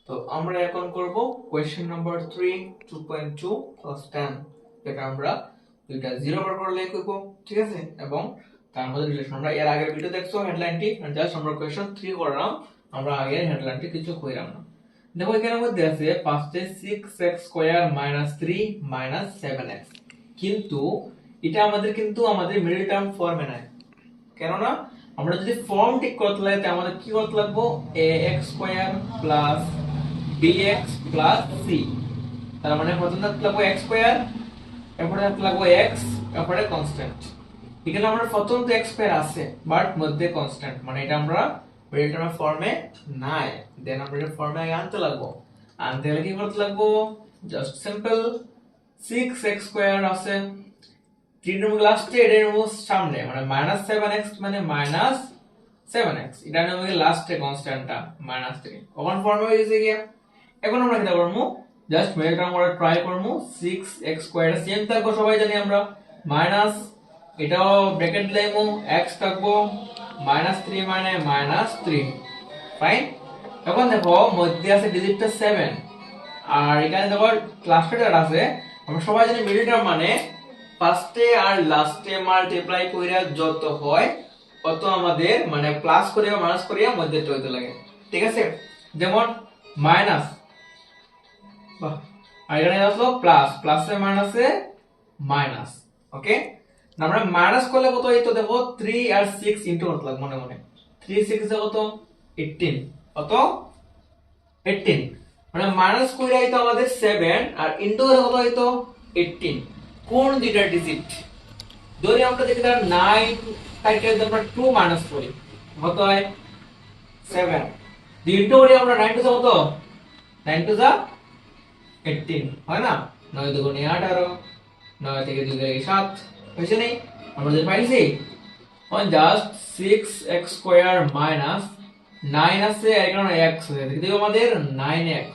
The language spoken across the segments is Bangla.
তো আমরা এখন করব কোশ্চেন নাম্বার 3 2.2 প্লাস 10 যেটা আমরা দুইটা জিরো বার করে লিখব, ঠিক আছে। এবং তার মধ্যে রিলেশন আমরা এর আগের ভিডিও দেখছো হেডলাইনটি, জাস্ট আমরা কোশ্চেন 3 করলাম, আমরা আগের হেডলাইনটি কিছু কইরাম না। দেখো এখানে মধ্যে আছে ফার্স্টে 6x স্কয়ার - 3 - 7x, কিন্তু এটা আমাদের মিডল টার্ম ফর্মে নাই। কেননা আমরা যদি ফর্ম ঠিক করতে লাগে তাহলে আমাদের কি করতে লাগবে, ax square plus bx plus c, তার মানে প্রথমে থাকতে লাগবে x স্কয়ার, এরপরে থাকতে লাগবে x, এরপরে কনস্ট্যান্ট। এখানে আমরা প্রথম তো x স্কয়ার আছে বাট মধ্যে কনস্ট্যান্ট, মানে এটা আমরা মিডল টার্ম ফর্মে নাই। দেন আমরা এটা ফর্মে আনতে লাগবে, আনতে হলে কি করতে লাগবে, জাস্ট সিম্পল 6x স্কয়ার আছে 3 এর লাস্টে এর সামনে মানে -7x মানে -7x, এটা নামে লাস্টে কনস্ট্যান্টটা -3 কখন ফর্মে হয়ে গেছে গিয়া। এখন আমরা কি করব, জাস্ট মিডল টার্ম আমরা ট্রাই করব। 6x স্কয়ার সেম থাকবো, সবাই জানি আমরা, মাইনাস এটাও ব্র্যাকেট দিলাম, x থাকবো -3 মানে -3, ফাইন। এখন দেখো মধ্যে আছে ডিজিটটা 7, আর এখানে দেখো লাস্টে আছে, আমরা সবাই জানি মিডল টার্ম মানে ফার্স্টে আর লাস্টে মাল্টিপ্লাই কইরা যত হয় তত আমাদের মানে প্লাস করে বা মাইনাস করিয়া মধ্যে হইতে লাগে, ঠিক আছে। যেমন মাইনাস, বাহ, আর এখানে আসলো প্লাস, প্লাসে মাইনাসে মাইনাস, ওকে। আমরা মাইনাস করলে কত হইতো, দেখো 3 আর 6 ইনটু করতে লাগে মনে মনে, 3 6 এ কত 18, কত 18, মানে মাইনাস কইরা হইতো আমাদের 7 আর ইনটু করে কত হইতো 18। কোন দুইটা ডিজিট ধরে আমরা দেখি, তার 9 তাইকে আমরা 2 মাইনাস করি কত হয় 7, ইনটু করি আমরা 9 টু কত, 9 টু 18 হয় না, 9 দুগুণে 18, 9 থেকে 2 থেকে 7 হইছে নেই, আমরা যে পাইছি on just 6x square minus 9 আছে আর এখানে x আছে, দেখো আমাদের 9x।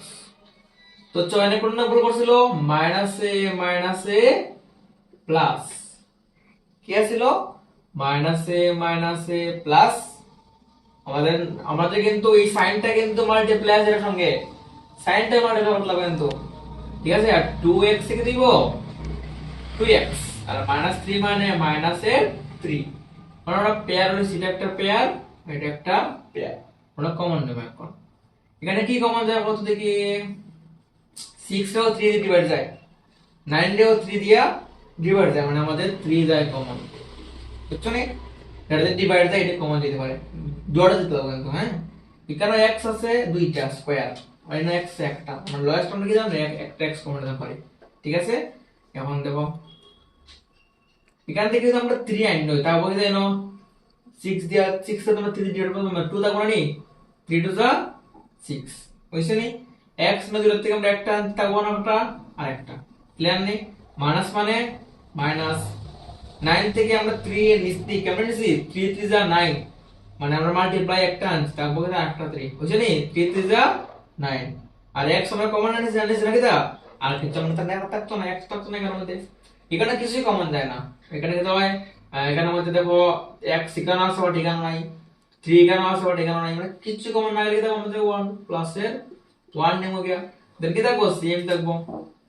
তো চয়নে কোন না ভুল করছিল, মাইনাসে প্লাস, কি আছিল মাইনাসে প্লাস, আমাদের কিন্তু এই সাইনটা কিন্তু মাল্টিপ্লাই এর সঙ্গে সাইনটা মাল্টিপ্লাই করতে লাগবে কিন্তু, ঠিক আছে। আর 2x কে দিব 2x, আর -3 মানে -3, মানে আমরা পেয়ার হইছে, এটা একটা পেয়ার, এটা একটা পেয়ার, আমরা কমন নেব। এখন এখানে কি কমন যায় কত দেখি, 6 রেও 3 দিয়ে ডিভাইড যায়, 9 রেও 3 দিয়া ডিভাইড যায়, মানে আমাদের 3 যায় কমন, বুঝছো নি, এটা ডিভাইড যায়, এটা কমন দিতে পারে, জোড়া দিতে হবে কিন্তু, হ্যাঁ। এখানে x আছে দুইটা স্কয়ার, আর এখানে x একটা, মানে লয়েস্ট আমরা কি জানো একটা x কমন নিতে পারি, ঠিক আছে। এখন দেখো এখান থেকে যদি আমরা 3 আইন নই তাও বলি জানো 6 দিয়া 6 এ তোমরা 3 ডিভাইড করলে তোমরা 2 থাকবে না নি, 3 টু 6 হইছে নি, x না দূর থেকে আমরা একটা আনতে থাকবো না, একটা আর একটা, ক্লিয়ার নি। মাইনাস মানে মাইনাস, 9 থেকে আমরা 3 এর নিচ থেকে কেমন নিছি, 3 3 যা 9, মানে আমরা মাল্টিপ্লাই একটা আনছি তারপর কি একটা 3 হইছে নি, 3 3 যা 9, আর x আমরা কমন আনছি জানিস নাকি দা, আর কিছু আমরা তো না থাকতো না, x থাকতো না এর মধ্যে, এখানে কিছুই কমন যায় না। এখানে কি হয়, এখানে মধ্যে দেখো x এখানে আছে বা ঠিকানা নাই, 3 এখানে আছে বা ঠিকানা নাই, মানে কিছু কমন না গেলে দেখো আমাদের 1 প্লাস এর 1 নেমে গিয়া, দেন কি থাকবো সেম থাকবো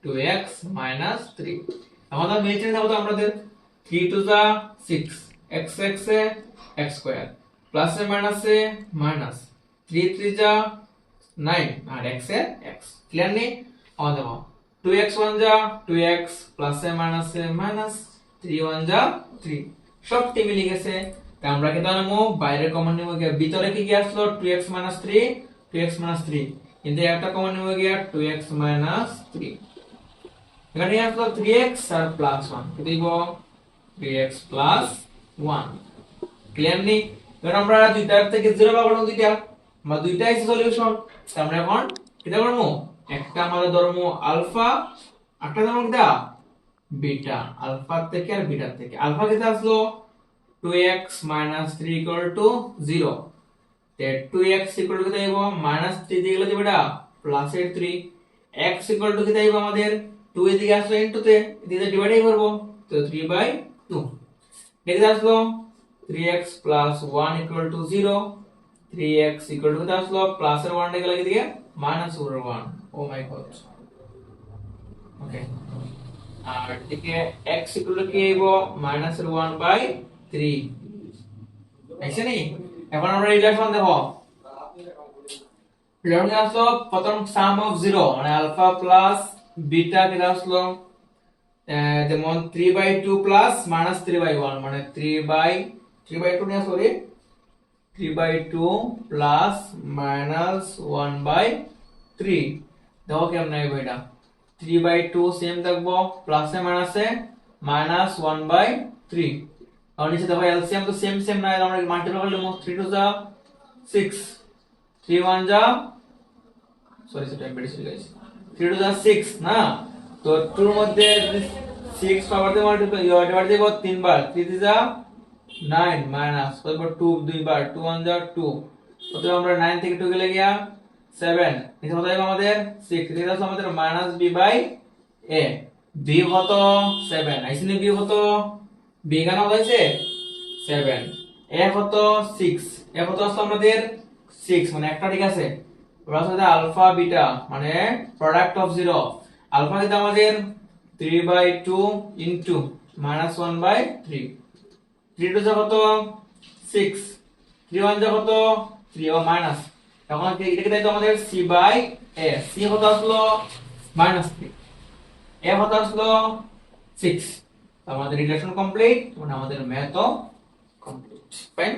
2x - 3। আমাদের মেইন থাকবো তো আমাদের 3 টু 6, x x এ x স্কয়ার প্লাস এ মাইনাস 3 3 যা 9 আর x এ x, ক্লিয়ার নি। আমাদের 2x 1 যা 2x প্লাস এ মাইনাস 3 1 যা 3, সব টি মিলে গেছে। তা আমরা কি জানবো, বাইরে কমন নিব গিয়া, ভিতরে কি কি আসলো 2x - 3 2x - 3, কিন্তু একটা কমন নিব গিয়া 2x - 3, এখানে আসলো 3x আর প্লাস 1, কি দিব 3x প্লাস 1, ক্লিয়ার নি। কারণ আমরা দুইটার থেকে 0 পাবো দুইটা, আমরা দুইটাই সলিউশন। আমরা এখন কিটা করব, একটা আমাদের ধরবো আলফা, একটা ধরবো কিটা বিটা, আলফা থেকে আর বিটা থেকে। আলফা কিটা আসলো 2x - 3 = 0, তে 2x = কিটা দিব -3 দিয়ে গেলে দিবেটা প্লাস এর 3, x = কিটা দিব আমাদের 2 এর দিকে আসলো ইনটু তে দিয়ে ডিভাইড করব, তো 3/2 দেখতে আসলো 3x + 1 = 0, 3x = কিটা আসলো প্লাস এর 1 টা গেলে কি দিকে মাইনাস রুট 1, ও মাই গড। ওকে, আর এদিকে x ইকুয়াল টু কি হইব মাইনাস 1/3 আইছে নি। এখন আমরা রিলেশন দেখো, রিলেশন আসলো প্রথম সাম অফ 0 মানে আলফা প্লাস বিটা যেটা আসলো যেমন 3/2 প্লাস মাইনাস 3/1 মানে 3/2 নিয়ে সরি 3/2 প্লাস মাইনাস 1/3। দেখো কেমন আইব এটা, 3/2 সেম থাকবো প্লাসে মাইনাসে মাইনাস 1/3। আর নিচে দেখো এলসিএম তো সেম সেম না, আমরা মাল্টিপ্লাই করলে 3 টু যা 6, 3 1 যা সরি সেটা বেড়ে চলে গেছে, 3 টু যা 6 না। তো 2 এর মধ্যে 6 পাওয়ার দিয়ে মাল্টিপ্লাই ডিভাইড দেব 3 বার, 3 3 যা 9 মাইনাস তারপর 2 2 বার, 2 1 যা 2। তো আমরা 9 থেকে 2 গেলে গিয়া 7, এটা কত হবে আমাদের 6, এটা হচ্ছে আমাদের minus b by a। b কত 7 আইসিনি, b কত b কেন হয়েছে 7, a কত 6, a কত আসলে আমাদের 6 মানে একটা ঠিক আছে। প্লাস হচ্ছে আলফা বিটা মানে প্রোডাক্ট অফ 0, আলফা কিন্তু আমাদের 3/2 ইনটু মাইনাস 1/3, 3 টু যা কত 6, 3 1 যা কত 3 ও মাইনাস। এখন এটাকে তাই তো আমাদের c বাই a, c কত আসলো মাইনাস 3, a কত আসলো 6। আমাদের রিলেশন কমপ্লিট, মানে আমাদের ম্যাথও কমপ্লিট। ফাইন।